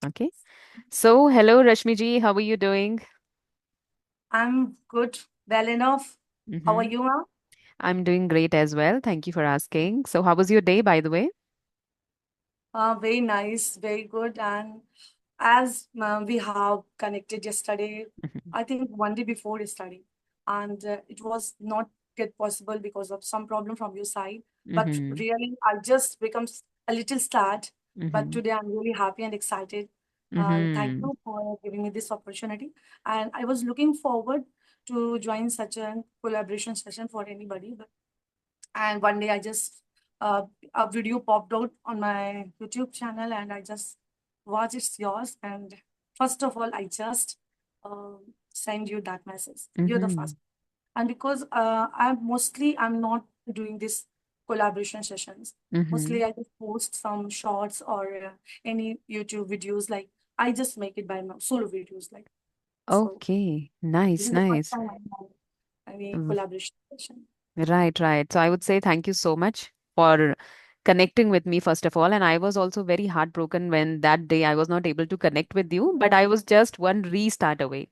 Okay. So, hello, Rashmi ji. How are you doing? I'm good, well enough. How are Mm-hmm. you, ma'am? I'm doing great as well. Thank you for asking. So, how was your day, by the way? Very nice, very good. And as we have connected yesterday, Mhm. I think one day before yesterday, and it was not get possible because of some problem from your side. But Mm-hmm. really, I just becomes a little sad. But Mm-hmm. today, I'm really happy and excited. Thank Mm-hmm. you for giving me this opportunity. And I was looking forward to join such a collaboration session for anybody. And one day I just a video popped out on my YouTube channel, and I just watched it's yours. And first of all, I just send you that message. You're the Mm-hmm. first, and because I'm not doing this collaboration sessions. Mm-hmm. Mostly, I just post some shorts or any YouTube videos. Like I just make it by my solo videos. Like so, Okay. this Nice, is the first nice. time I'm on any V- collaboration session. Right, right. So, I would say thank you so much for connecting with me, first of all. And I was also very heartbroken when that day I was not able to connect with you, but I was just one restart away.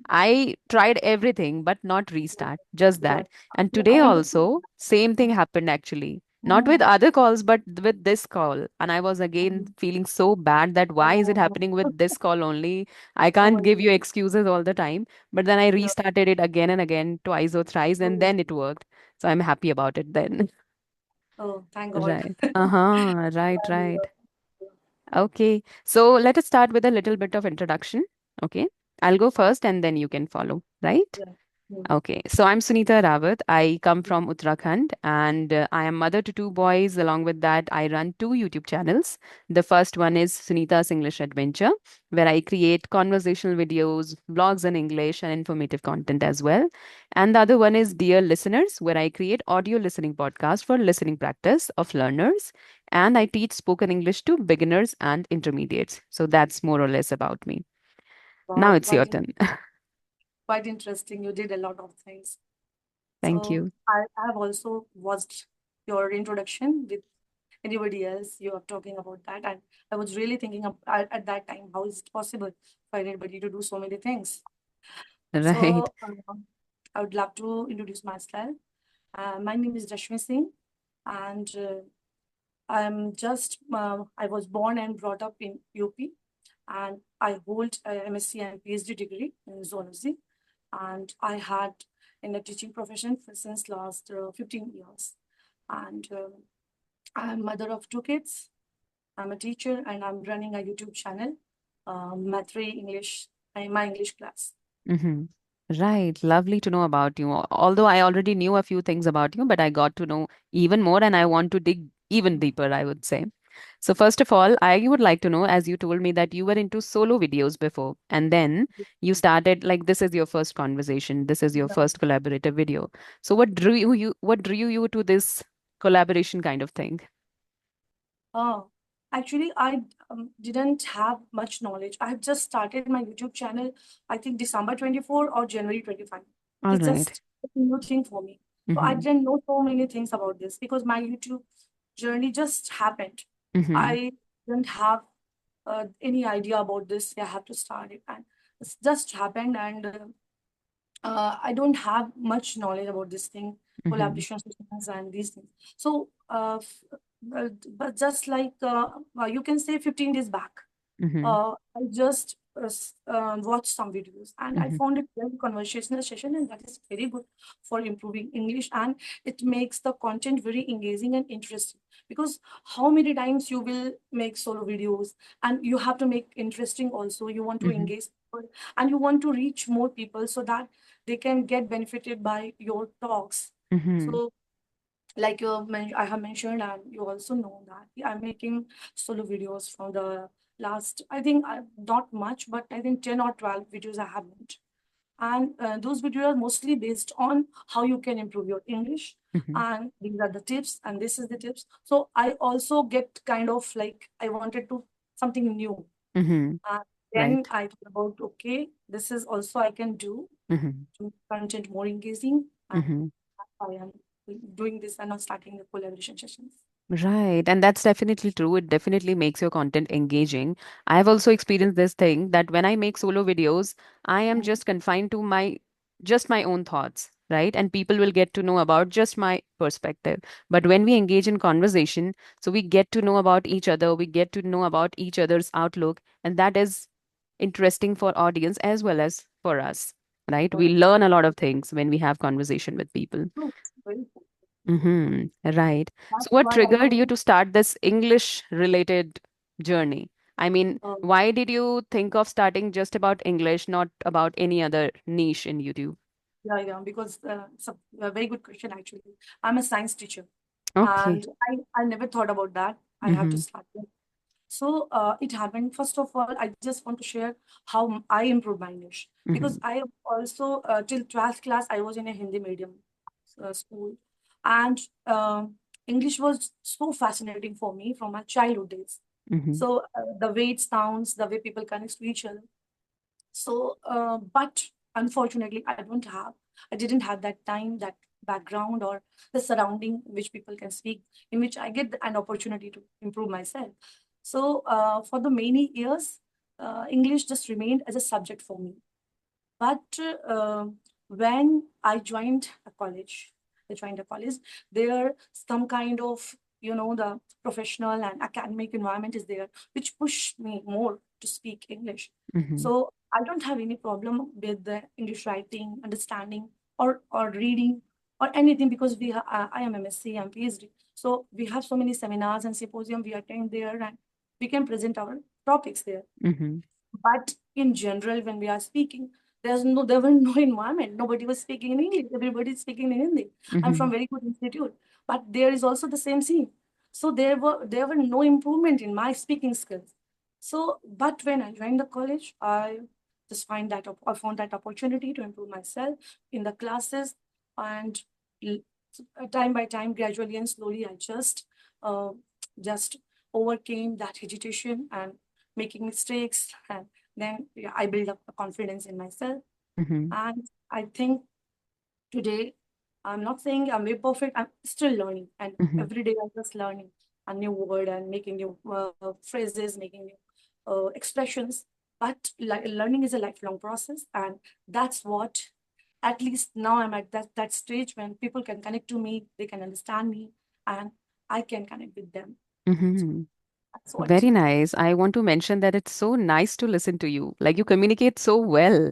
I tried everything, but not restart, just Yeah, that. And yeah, today I understand. also, same thing happened actually. Not with Mm. other calls, but with this call. And I was again Mm. feeling so bad that why is it Oh, happening with this call only? I oh can't my give God. you excuses all the time. But then I Yeah. restarted it again and again, twice or thrice, and Oh, then it worked. So I'm happy about it then. oh, thank God. Right. Uh-huh. Right, And, right. Okay. So let us start with a little bit of introduction. Okay. I'll go first and then you can follow, right? yeah. Mm. Okay, so I'm Sunita Rawat. I come from Uttarakhand and I am mother to two boys. Along with that, I run two YouTube channels. The first one is Sunitasenglishadventure, where I create conversational videos, vlogs in English, and informative content as well. And the other one is Dear Listeners, where I create audio listening podcast for listening practice of learners. And I teach spoken English to beginners and intermediates. So that's more or less about me. Now Wow, it's your turn. quite interesting. You did a lot of things. Thank So you. I have also watched your introduction with anybody else. You are talking about that, and I was really thinking at that time, how is it possible for anybody to do so many things? Right. So I would love to introduce myself. My name is Rashmi Singh, and I was born and brought up in UP, and I hold a MSc and PhD degree in zoology. And I had in the teaching profession since last 15 years. And I'm mother of two kids. I'm a teacher, and I'm running a YouTube channel, Maitreyienglish, my English class. Mm-hmm. Right. Lovely to know about you. Although I already knew a few things about you, but I got to know even more and I want to dig even deeper, I would say. So, first of all, I would like to know, as you told me that you were into solo videos before, and then you started like this is your first conversation, this is your first collaborative video. So, what drew you to this collaboration kind of thing? Oh, actually, I didn't have much knowledge. I have just started my YouTube channel, I think December 24 or January 25. All It's right. just a new thing for me. So I Mm-hmm. didn't know so many things about this because my YouTube journey just happened. Mm-hmm. I didn't have any idea about this. I have to start it, and it's just happened. And I don't have much knowledge about this thing, Mm-hmm. collaboration systems and these things. So, but just like you can say 15 days back, Mm-hmm. I just watched some videos, and I Mm-hmm. found it very conversational session, and that is very good for improving English, and it makes the content very engaging and interesting. Because how many times you will make solo videos, and you have to make interesting also. You want to Mm-hmm. engage people, and you want to reach more people so that they can get benefited by your talks. Mm-hmm. So like I have mentioned, and you also know that I'm making solo videos from the last, I think not much, but I think 10 or 12 videos I have made. And those videos are mostly based on how you can improve your English. Mm-hmm. And these are the tips, and this is the tips. So I also get kind of like I wanted to something new. Mm-hmm. And then Right. I thought about, okay, this is also I can do Mm-hmm. to make content more engaging. And Mm-hmm. I am doing this and not starting the collaboration sessions. Right. And that's definitely true. It definitely makes your content engaging. I have also experienced this thing that when I make solo videos, I am Mm. just confined to my own thoughts, right? And people will get to know about just my perspective. But when we engage in conversation, so we get to know about each other, we get to know about each other's outlook, and that is interesting for audience as well as for us, right? We Correct. learn a lot of things when we have conversation with people. True. Very true. Right. So, That's what why I triggered think you to start this English related journey? I mean, uh, why did you think of starting just about English, not about any other niche in YouTube? yeah, yeah, because it's a very good question actually. I'm a science teacher, Okay. and I never thought about that. I have to Mm-hmm. start with. So it happened. First of all, I just want to share how I improved my English because Mm-hmm. I also till 12th class I was in a Hindi medium school, and English was so fascinating for me from my childhood days. Mm-hmm. So the way it sounds, the way people connect to each other. So, but unfortunately, I didn't have that time, that background, or the surrounding which people can speak, in which I get an opportunity to improve myself. So, for the many years, English just remained as a subject for me. But when I joined a college, there some kind of, the professional and academic environment is there, which pushed me more to speak English. Mm-hmm. So I don't have any problem with the English writing, understanding, or reading, or anything because I am MSc, I'm PhD. So we have so many seminars and symposium we attend there, and we can present our topics there. Mm-hmm. But in general, when we are speaking, there were no environment. Nobody was speaking in English. Everybody is speaking in Hindi. I'm Mm-hmm. from very good institute, but there is also the same scene. So there were no improvement in my speaking skills. So, but when I joined the college, I found that opportunity to improve myself in the classes, and l- time by time, gradually and slowly, I uh, just overcame that hesitation and making mistakes, and then yeah, I build up a confidence in myself. Mm-hmm. And I think today, I'm not saying I'm very perfect, I'm still learning, and Mm-hmm. every day I'm just learning a new word and making new phrases, making new expressions. But learning is a lifelong process, and that's what, at least now I'm at that stage when people can connect to me, they can understand me, and I can connect with them. So Mm-hmm. that's what. Very nice. I want to mention that it's so nice to listen to you. Like you communicate so well.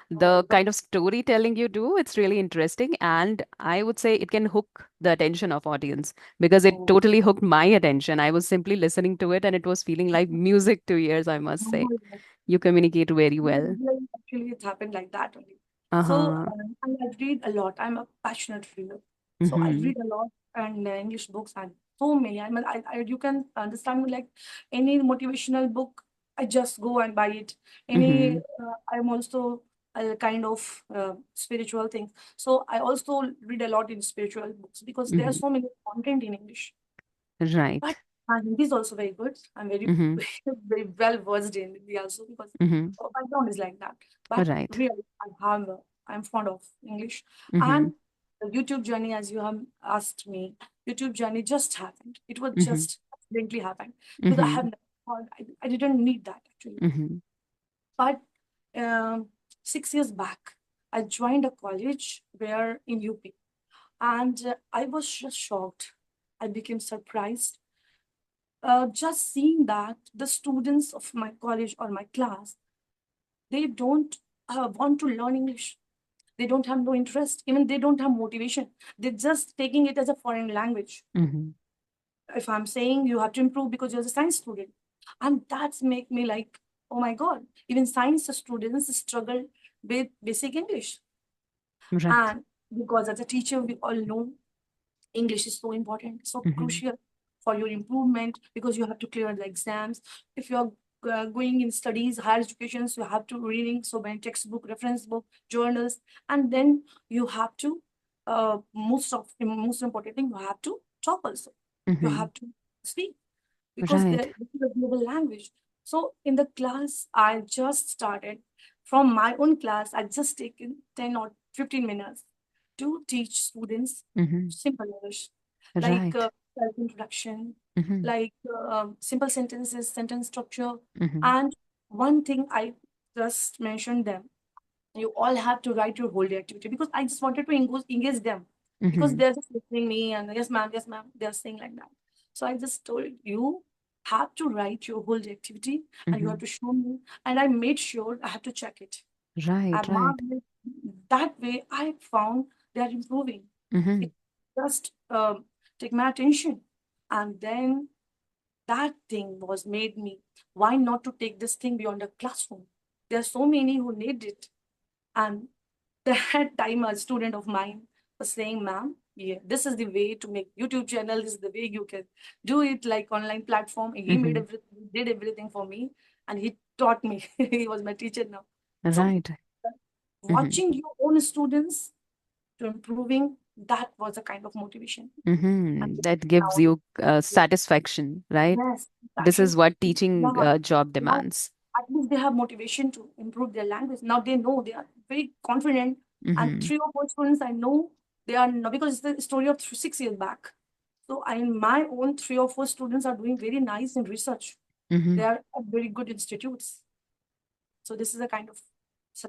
The But kind of storytelling you do, it's really interesting. And I would say it can hook the attention of audience because it oh, totally hooked my attention. I was simply listening to it and it was feeling like music to ears, I must say. oh, You communicate very yeah, well. yeah, actually, it happened like that only. So, Uh-huh. and I read a lot. I'm a passionate reader. So I Mm-hmm. read a lot and English books and so many. I mean, you can understand me like any motivational book, I just go and buy it. Mm-hmm. I'm also a kind of spiritual things. So I also read a lot in spiritual books because there are Mm-hmm. so many content in English. But Right. my Hindi is also very good. I'm very, Mm-hmm. very well versed in Hindi also because Mm-hmm. our background is like that. But Right. really, I'm fond of English. Mm-hmm. And the YouTube journey, as you have asked me, YouTube journey just happened. It was Mm-hmm. just accidentally happened because I Mm-hmm. have never thought, I didn't need that actually. Mm-hmm. But um, 6 years back, I joined a college where in UP, and I was just shocked. I became surprised just seeing that the students of my college or my class, they don't want to learn English. They don't have no interest. Even they don't have motivation. They're just taking it as a foreign language. Mm-hmm. If I'm saying you have to improve because you're a science student, and that's make me like, oh my God, even science students struggle with basic English. Right. And because as a teacher, we all know English is so important, so Mm-hmm. crucial for your improvement because you have to clear the exams. If you're going in studies, higher education, so you have to reading so many textbook, reference book, journals, and then you have to most important thing, you have to talk also. You Mm-hmm. have to speak because Right. this is a global language. So in the class, I just started from my own class. I just taken 10 or 15 minutes to teach students Mm-hmm. simple English. Like Right. self-introduction, Mm-hmm. like simple sentences, sentence structure. Mm-hmm. And one thing I just mentioned them, you all have to write your whole day activity because I just wanted to engage them because Mm-hmm. they're just listening me and yes ma'am, they're saying like that. So I just told you have to write your whole day activity and you Mm-hmm. have to show me. And I made sure I have to check it. I Right, right. marked it. That way I found they are improving. Mm-hmm. It just take my attention. And then that thing was made me, why not to take this thing beyond the classroom? There are so many who need it. And that time a student of mine was saying, ma'am, yeah, this is the way to make YouTube channel. This is the way you can do it like online platform. He made Mm-hmm. everything, did everything for me, and he taught me. He was my teacher now. So Right. Mm-hmm. watching your own students to improving, that was a kind of motivation. And Mm-hmm. That gives now, you satisfaction, right? yes, This is passion. what Yeah, teaching job now demands. at least they have motivation to improve their language. Now they know they are very confident. And Mm-hmm. three or four students I know they are not because it's the story of 6 years back. So I my own three or four students are doing very nice in research. They Mm-hmm. are at very good institutes. So this is a kind of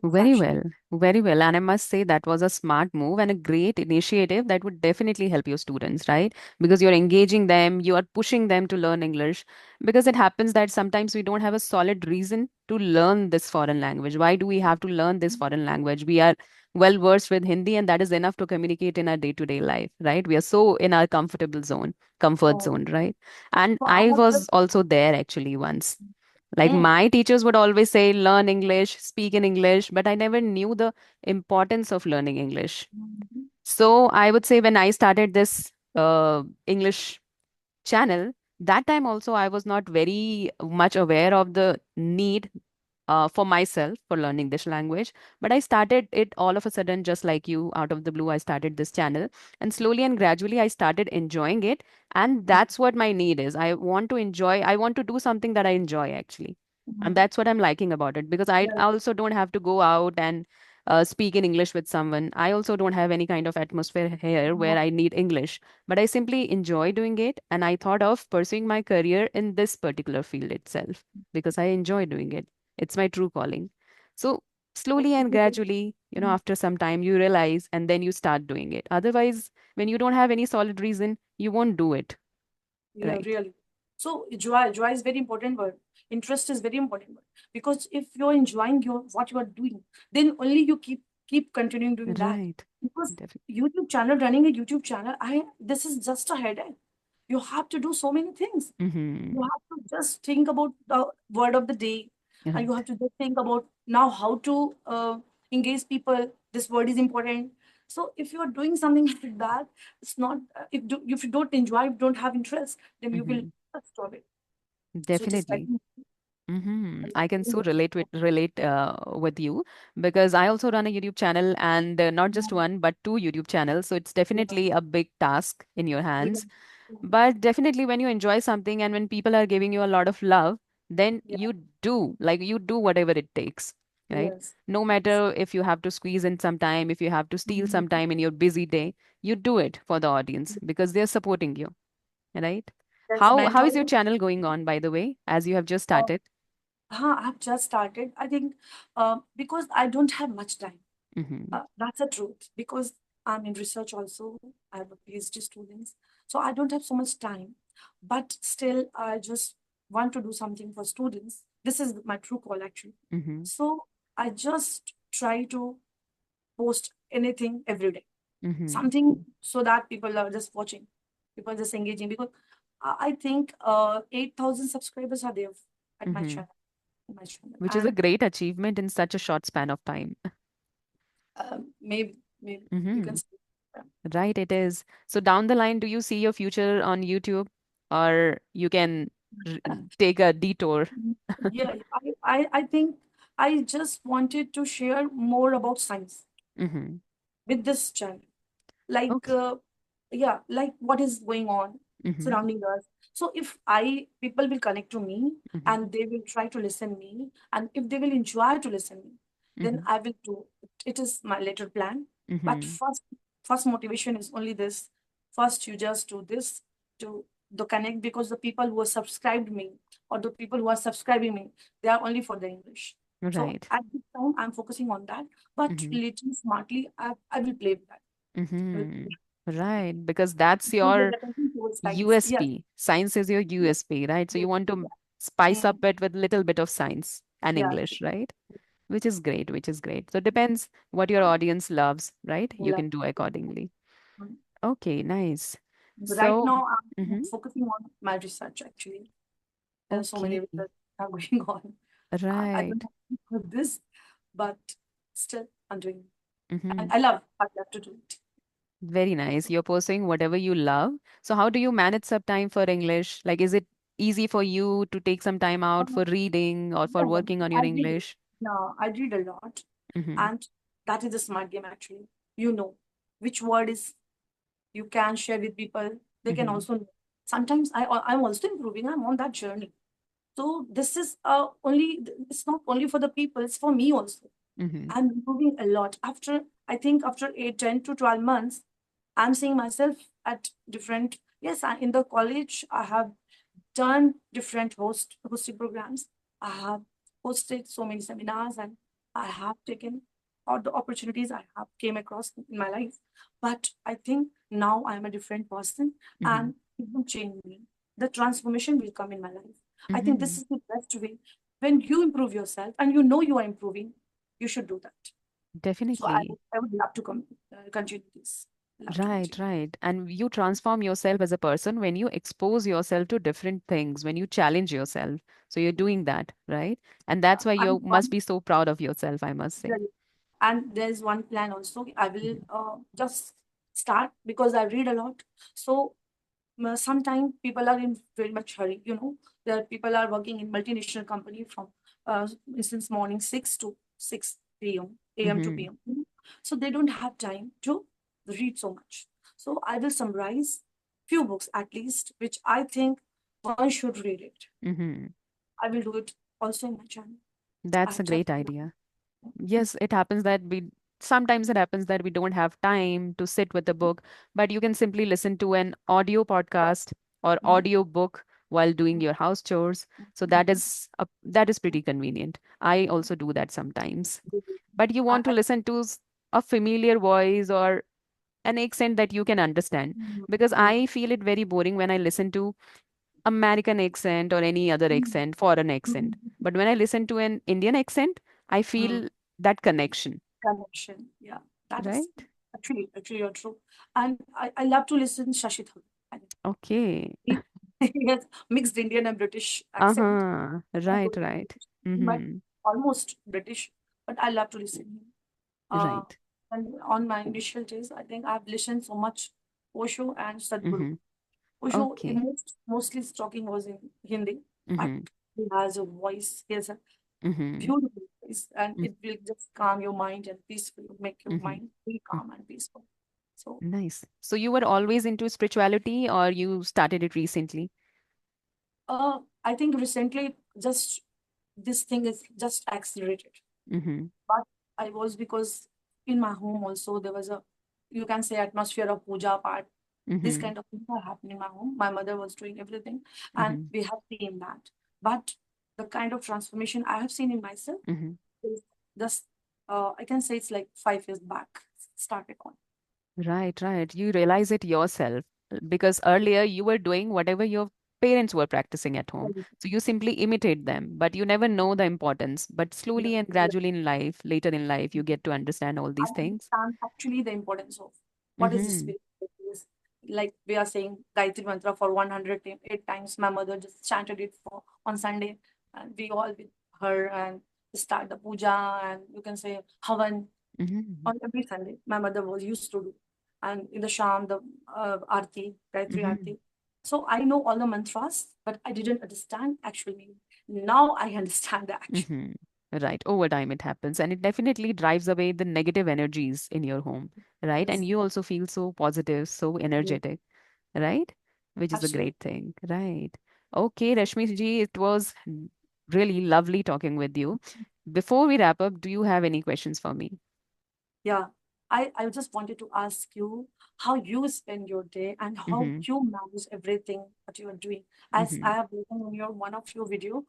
Very satisfaction. well, very well. And I must say that was a smart move and a great initiative that would definitely help your students, right? Because you're engaging them, you are pushing them to learn English. Because it happens that sometimes we don't have a solid reason to learn this foreign language. Why do we have to learn this foreign language? We are well versed with Hindi, and that is enough to communicate in our day-to-day life, right? We are so in our comfortable zone, comfort So, zone, right? And so I I have just was also there actually once. Like mm, my teachers would always say, learn English, speak in English, but I never knew the importance of learning English. mhm, So I would say when I started this English channel, that time also I was not very much aware of the need for myself for learning this language. But I started it all of a sudden, just like you, out of the blue. I started this channel, and slowly and gradually, I started enjoying it. And that's what my need is. I want to enjoy, I want to do something that I enjoy actually. And mhm. that's what I'm liking about it because I Yes, also don't have to go out and speak in English with someone. I also don't have any kind of atmosphere here where mhm, I need English, but I simply enjoy doing it. And I thought of pursuing my career in this particular field itself because I enjoy doing it. It's my true calling. So so slowly and really, gradually, mm, after some time, you realize and then you start doing it. Otherwise, when you don't have any solid reason, you won't do it. yeah, Right. really. So joy is very important word. Interest is very important word because if you're enjoying your what you are doing, then only you keep continuing doing that. Right. Because Definitely. YouTube channel, running a YouTube channel, I this is just a headache. You have to do so many things. Mm-hmm. You have to just think about the word of the day, and you Right. have to just think about now how to engage people. This word is important. So if you are doing something like that, it's not if you don't enjoy, if you don't have interest, then you will Mm-hmm. just stop it. So just like Definitely. Mm-hmm. I can so relate with you because I also run a YouTube channel and not just one but two YouTube channels. So it's yeah, definitely a big task in your yeah, hands. But definitely when you enjoy something and when people are giving you a lot of love, then yeah, you do whatever it takes, right? yes. No matter if you have to squeeze in some time, if you have to steal some Mhm. time in your busy day, you do it for the audience because they're supporting you, right? That's How is your mentoring. channel going on, by the way, as you have just started? I've just started. I think because I don't have much time. Mm-hmm. That's the truth. Because I'm in research also. I have a PhD students, so I don't have so much time. But still, I just want to do something for students. This is my true call actually. Mm-hmm. So I just try to post anything every day, Mm-hmm. something so that people are just watching, people are just engaging. Because I think 8,000 subscribers are there at my Mm-hmm. channel. My channel. Which is a And great achievement in such a short span of time. maybe you can Mm-hmm. say that. Right, it is. So down the line, do you see your future on YouTube or you can take a detour? Yeah, I think I just wanted to share more about science Mm-hmm. with this channel. Like, Okay. yeah, like what is going on Mm-hmm. surrounding us. So if people will connect to me Mm-hmm. and they will try to listen me, and if they will enjoy to listen me, then Mm-hmm. I will do it. It is my later plan. But Mm-hmm. first motivation is only this. First, you just do this to the connect, because the people who have subscribed me or the people who are subscribing me, they are only for the English. So Right. at this time, I'm focusing on that. But Mm-hmm. little smartly, I will play with that. I will Mm-hmm. Right. Because that's put the your attention towards science. Yes. USP. Science is your Yes. USP, right? So you Yes. want to Yeah. spice Mm, up it with little bit of science and yeah. English, right? Which is great, which is great. So depends what your audience loves, right? You Love. can do accordingly. Mm. Okay, nice. Right So, now, I'm mm-hmm. focusing on my research actually. There are so many Okay, research are going on. I don't right. know this, but still I'm doing it. Mm-hmm. And I love to do it. Very nice. You're pursuing whatever you love. So how do you manage some time for English? Like, is it easy for you to take some time out Um, for reading or for yeah, working on I your read. English? No, I read a lot, Mm-hmm. and that is a smart game actually. You know which word is you can share with people. They can Mm-hmm. also know. Sometimes I'm also improving. I'm on that journey. So this is only, it's not only for the people, it's for me also. Mm-hmm. I'm improving a lot. After, I think after 8, 10 to 12 months, I'm seeing myself at different, yes, in the college, I have done different hosting programs. I have hosted so many seminars, and I have taken all the opportunities I have came across in my life. But I think now I am a different person, Mm-hmm. and it will change me. The transformation will come in my life. I think Mm-hmm. this is the best way. When you improve yourself and you know you are improving, you should do that. So Definitely. I would love to continue this. Love to Right, continue. right. And you transform yourself as a person when you expose yourself to different things, when you challenge yourself. So you're doing that, right? And that's why you And must one, be so proud of yourself, I must say. and there's one plan also. I will Mhm. just start because I read a lot. So sometimes people are in very much hurry. There people are working in multinational company from since morning 6 to 6 p.m. a.m. to Mhm. p.m. So they don't have time to read so much. So I will summarize few books at least, which I think one should read it. Mhm. I will do it also in my channel. I That's a have just great idea. Yes, it happens that we sometimes it happens that we don't have time to sit with the book, but you can simply listen to an audio podcast or Mhm. audio book while doing your house chores. So that is pretty convenient. I also do that sometimes. But you want to I, listen to a familiar voice or an accent that you can understand, because I feel it very boring when I listen to American accent or any other accent, foreign accent. But when I listen to an Indian accent, I feel that connection, connection. Yeah, that is right? actually you're true. And I love to listen Shashi Tharoor. Okay. He he has mixed Indian and British accent. Uh-huh. I'm Right, good at right. British, but Mm-hmm. almost British. But I love to listen him. Uh, Right. and on my initial days, I think I've listened so much Osho and Sadhguru. Mm-hmm. Osho, Okay. mostly his talking was in Hindi, but Mm-hmm. he has a voice. He has a Mm-hmm. beautiful voice, and it will just calm your mind and peaceful, make your Mm-hmm. mind very calm and peaceful. So, Nice. So you were always into spirituality or you started it recently? I think recently, just this thing is just accelerated. Mm-hmm. But I was, because in my home also there was a, you can say, atmosphere of puja part. This Mm-hmm. kind of things are happening in my home. My mother was doing everything, and Mm-hmm. we have seen that. But the kind of transformation I have seen in myself Mm-hmm. is just, I can say it's like 5 years back started on. Right, right. You realize it yourself because earlier you were doing whatever your parents were practicing at home. So you simply imitate them, but you never know the importance. But slowly and gradually in life, later in life, you get to understand all I these things. understand actually the importance of what is this Mm-hmm. spirit. Is like we are saying Gayatri Mantra for 108 times. My mother just chanted it for on Sunday, and we all with her and start the puja, and you can say Havan Mm-hmm. on every Sunday. My mother was used to do, and in the Sham the Aarti, Gayatri Mm-hmm. Aarti. So I know all the mantras, but I didn't understand actual meaning. Now I understand the actual. Mm-hmm. Right. Over time, it happens. And it definitely drives away the negative energies in your home. Right. And Yes, you also feel so positive, so yes, energetic. Right? Which is a absolutely. great thing. Right. Okay, Rashmi ji, it was really lovely talking with you. Before we wrap up, do you have any questions for me? Yeah. I just wanted to ask you how you spend your day and how Mm-hmm. you manage everything that you are doing. As Mm-hmm. I have listened in your one of your video,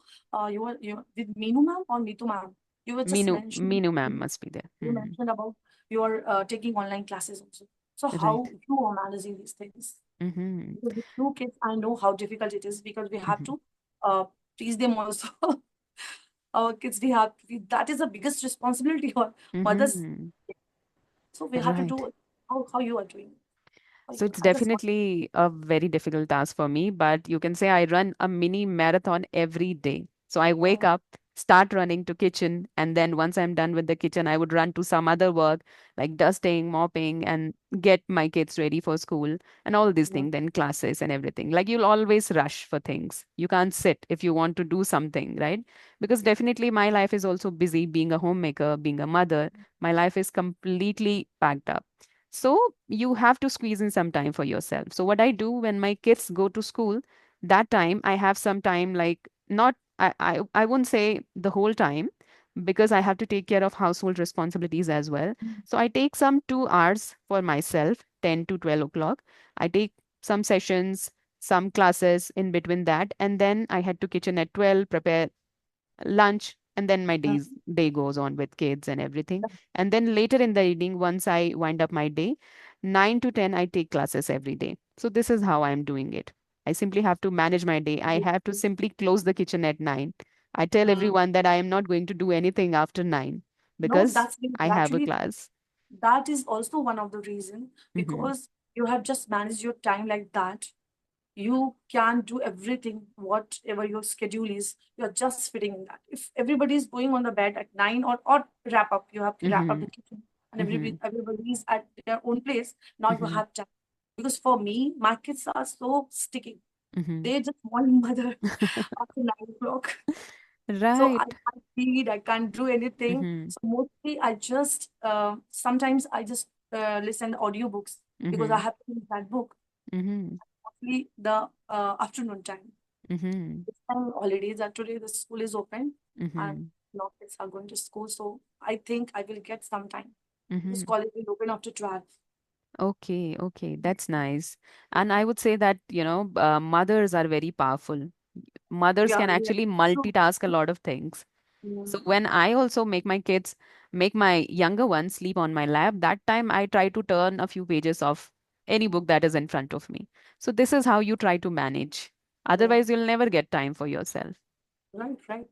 you were with Meenu ma'am or Neetu ma'am. You were just mentioned Minu ma'am must be there. you Hmm. mentioned about your taking online classes also. So Right. how you are managing these things? Mm-hmm. Because with two kids, I know how difficult it is because we have Mm-hmm. to teach them also. Our kids, that is the biggest responsibility on mothers. Mm-hmm. So we have to Right. do how you are doing. How So you, it's I just want. definitely a very difficult task for me, but you can say I run a mini marathon every day. So I wake Oh, up, start running to kitchen, and then once I'm done with the kitchen, I would run to some other work like dusting, mopping, and get my kids ready for school and all these yeah. things, then classes and everything. Like you'll always rush for things. You can't sit if you want to do something, right? Because definitely my life is also busy being a homemaker, being a mother. My life is completely packed up. So you have to squeeze in some time for yourself. So what I do when my kids go to school, that time I have some time like not I won't say the whole time because I have to take care of household responsibilities as well. Mm. So I take some 2 hours for myself, 10 to 12 o'clock. I take some sessions, some classes in between that, and then I head to kitchen at 12, prepare lunch, and then my day goes on with kids and everything. And then later in the evening, once I wind up my day, 9 to 10 I take classes every day. So this is how I'm doing it. I simply have to manage my day. I have to simply close the kitchen at 9. I tell Mm. everyone that I am not going to do anything after 9 No, because that's great. I have a Actually, class. that is also one of the reason Mm-hmm. because you have just managed your time like that. You can do everything, whatever your schedule is. You're just fitting in that. If everybody is going on the bed at 9 or wrap up, you have to wrap up Mm-hmm. the kitchen and Mm-hmm. everybody is at their own place. Now you Mm-hmm. have time. Because for me, my kids are so sticky. Mm-hmm. They just want mother after 9 o'clock. So Right. I read, I can't do anything. Mm-hmm. So mostly I just sometimes I just listen audiobooks because I Mm-hmm. have to read that book. Mm-hmm. Mostly the afternoon time. Mm-hmm. This time holidays are today, the school is open and Mm-hmm. now kids are going to school. So I think I will get some time because Mm-hmm. college will open after 12. Okay, okay, that's nice. And I would say that, mothers are very powerful. Mothers Yeah, can yeah. actually So, multitask a lot of things. So mm, when I also make my younger ones sleep on my lap, that time I try to turn a few pages of any book that is in front of me. So this is how you try to manage. yeah. Otherwise, you'll never get time for yourself, Right, right.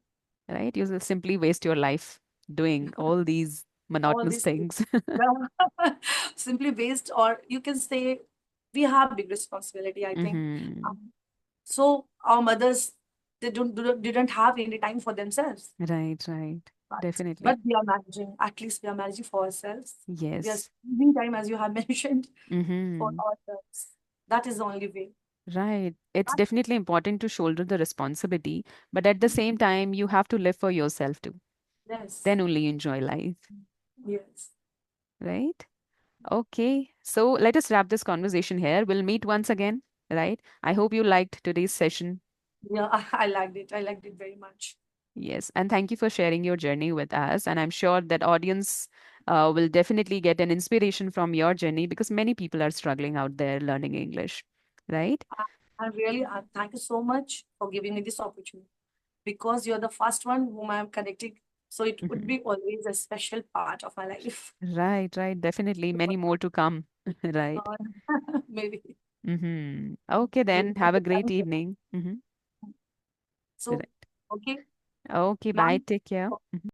right? You will simply waste your life doing all these All monotonous these things. things. Yeah. Simply based, or you can say we have big responsibility, I think. Mm-hmm. So our mothers, they didn't have any time for themselves. Right, right. But Definitely. we are managing, at least we are managing for ourselves. We are Yes. spending time, as you have mentioned, for Mm-hmm. ourselves. That is the only way. Right. It's That- definitely important to shoulder the responsibility, but at the same time, you have to live for yourself too. Yes, Then only you enjoy life, yes. right? Okay. So let us wrap this conversation here. We'll meet once again, right? I hope you liked today's session. Yeah, I liked it. I liked it very much. Yes. And thank you for sharing your journey with us. And I'm sure that audience will definitely get an inspiration from your journey because many people are struggling out there learning English, right? I, I really thank you so much for giving me this opportunity because you're the first one whom I'm connecting. So it would Mhm. be always a special part of my life. Right, right. Definitely many more to come. Right. Uh, maybe. Mm-hmm. Okay, Maybe then. with Have a the great time. evening. Mm-hmm. So, Right. okay, Okay, bye. ma'am. Take care.